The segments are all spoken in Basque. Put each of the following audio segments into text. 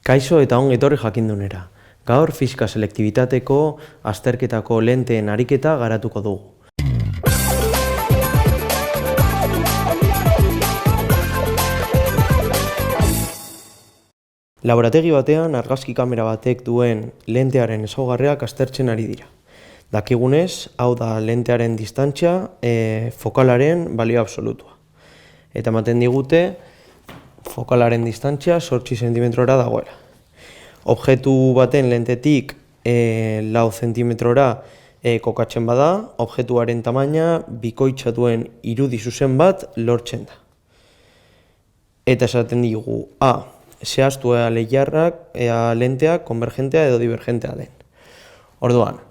Kaixo eta ongi etorri jakindunera. Gaur fisika selektibitateko azterketako lenteen ariketa garatuko dugu. Laborategi batean argazki kamera batek duen lentearen ezaugarriak aztertzen ari dira. Dakigunez, hau da lentearen distantzia fokalaren balio absolutua. Eta ematen digute, fokalaren distantzia 8 zentimetrora dagoela. Objektu baten lentetik 4 zentimetrora kokatzen bada, objektuaren tamaina bikoitza duen irudi zuzen bat lortzen da. Eta esaten digu, zehaztu ea lehiarrak, ea lenteak konvergentea edo divergentea den. Orduan,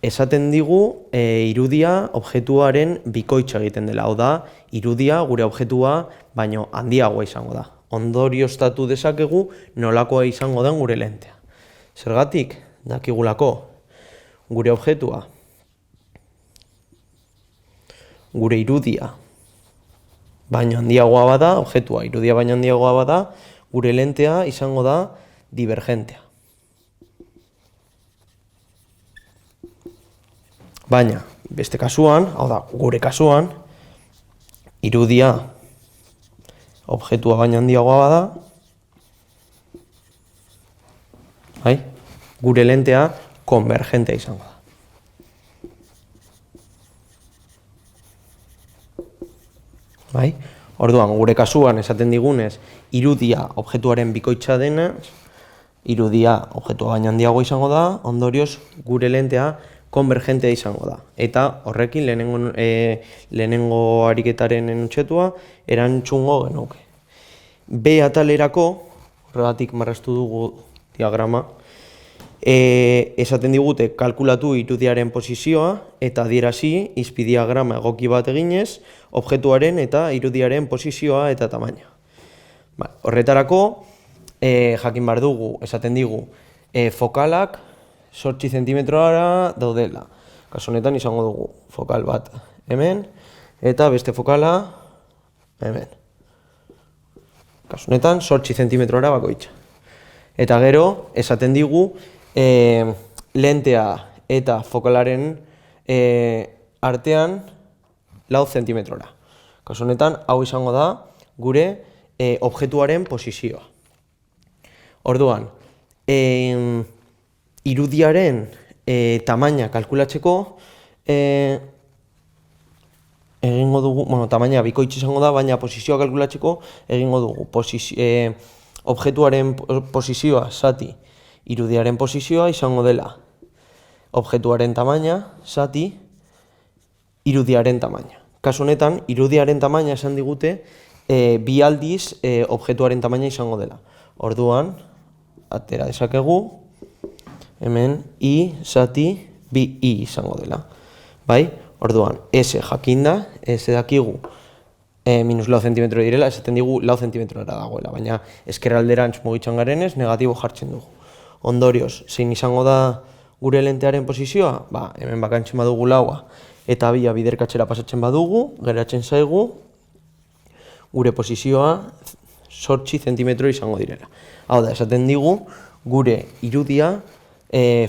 esaten digu irudia objektuaren bikoitza egiten dela. Hau da, irudia gure objektua baino handiagoa izango da. Ondorioztatu dezakegu nolakoa izango den gure lentea. Zergatik, dakigulako gure objektua, gure irudia baino handiagoa bada, objektua irudia baino handiagoa bada, gure lentea izango da divergentea. Baina, beste kasuan, hau da, gure kasuan, irudia objektua baino handiagoa bada, gure lentea konvergentea izango da. Orduan, gure kasuan esaten digunez, irudia objektuaren bikoitza dena, irudia objektua baino handiagoa izango da, ondorioz gure lentea konvergentea izango da. Eta horrekin lehenengo ariketaren enuntzetua erantzungo genuke. B atalerako, horregatik marraztu dugu diagrama, esaten digute kalkulatu irudiaren posizioa eta adierazi izpidiagrama egoki bat eginez objektuaren eta irudiaren posizioa eta tamaina. Horretarako, jakin behar dugu, esaten digu, fokalak 8 zentimetrora daudela. Kasu honetan izango dugu fokal bat hemen eta beste fokala hemen. Kasu honetan 8 zentimetrora bakoitza. Eta gero, esaten digu, lentea eta fokalaren artean 4 zentimetrora. Kasu honetan, hau izango da gure objektuaren posizioa. Orduan, irudiaren tamaina kalkulatzeko egingo dugu, tamaina bikoitza izango da, baina posizioa kalkulatzeko egingo dugu objektuaren posizioa zati irudiaren posizioa izango dela objektuaren tamaina zati irudiaren tamaina. Kasu honetan, irudiaren tamaina esan digute bi aldiz objektuaren tamaina izango dela. Orduan, atera dezakegu, hemen I zati bi I izango dela. Orduan, S jakinda, S dakigu minus 4 zentimetro direla, esaten digu 4 zentimetrora dagoela, baina ezkerralderantz mugitzen garenez negatibo jartzen dugu. Ondorioz, zein izango da gure lentearen posizioa? Hemen bakantzen badugu 4 eta 2 biderkatzera pasatzen badugu, geratzen zaigu gure posizioa 8 zentimetro izango direla. Hau da, esaten digu gure irudia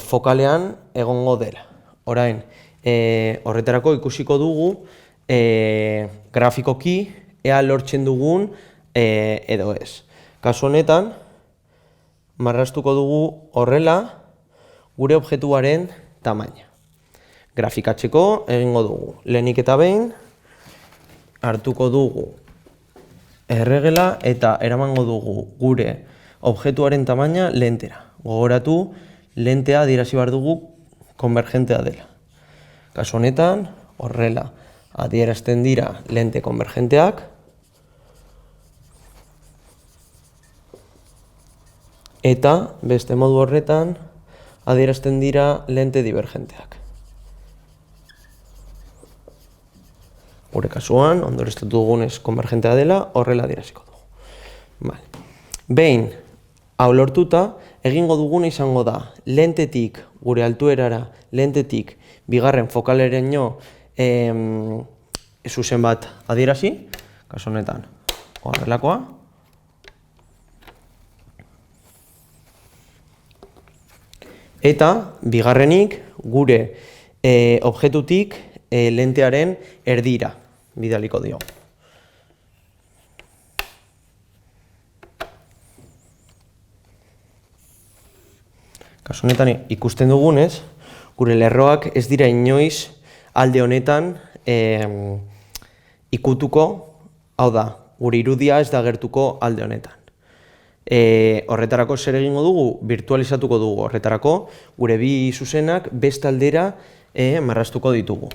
fokalean egongo dela. Orain, horretarako ikusiko dugu grafikoki ea lortzen dugun edo ez. Kasu honetan, marraztuko dugu horrela gure objektuaren tamaina. Grafikatzeko egingo dugu. Lehenik eta behin, hartuko dugu erregela eta eramango dugu gure objektuaren tamaina lentera. Gogoratu, lentea adierazi behar dugu konvergentea dela. Kasu honetan, horrela adierazten dira lente konvergenteak eta beste modu horretan adierazten dira lente divergenteak. Gure kasuan, ondorioztatu dugunez konvergentea dela, horrela adieraziko dugu. Behin, hau lortuta, egingo duguna izango da lentetik, gure altuerara, lentetik bigarren fokaleraino zuzen bat adierazi, kasu honetan horrelakoa, Eta, bigarrenik, gure objektutik lentearen erdira bidaliko dio. Kasu honetan ikusten dugunez, gure lerroak ez dira inoiz alde honetan ikutuko, hau da, gure irudia ez da agertuko alde honetan. Horretarako zer egingo dugu? Birtualizatuko dugu. Horretarako gure bi zuzenak beste aldera marraztuko ditugu.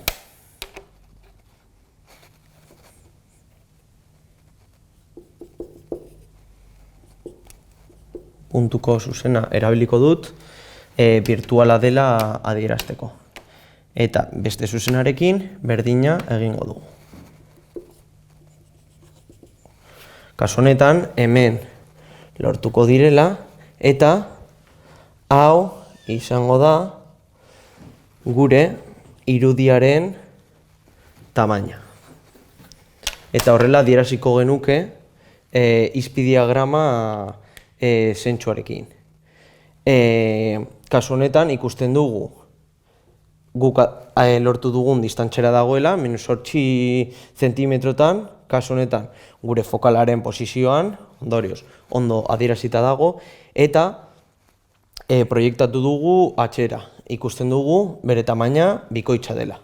Puntuko zuzena erabiliko dut birtuala dela adierazteko. Eta beste zuzenarekin berdina egingo dugu. Kasu honetan hemen lortuko direla eta hau izango da gure irudiaren tamaina. Eta horrela adieraziko genuke izpidiagrama zentsuarekin. Kasu honetan ikusten dugu guk lortu dugun distantzera dagoela, -8 zentimetrotan, kasu honetan gure fokalaren posizioan, ondorioz, ondo adierazita dago, eta proiektatu dugu atzera. Ikusten dugu bere tamaina bikoitza dela.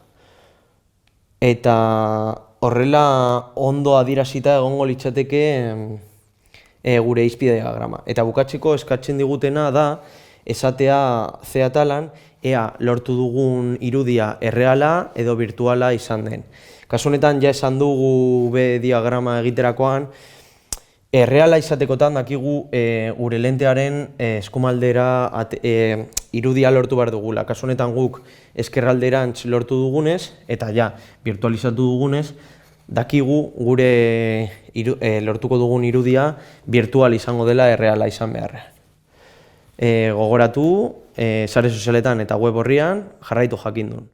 Eta horrela ondo adierazita egongo litzateke gure izpidiagrama. Eta bukatzeko eskatzen digutena da esatea ze atalan ea lortu dugun irudia erreala edo birtuala izan den. Kasu honetan ja esan dugu B diagrama egiterakoan, erreala izatekotan dakigu gure lentearen eskumaldera irudia lortu behar dugula. Kasu honetan guk ezkerralderantz lortu dugunez eta ja birtualizatu dugunez, dakigu gure lortuko dugun irudia birtual izango dela erreala izan beharrean. Gogoratu, sare sozialetan eta web orrian jarraitu jakindun.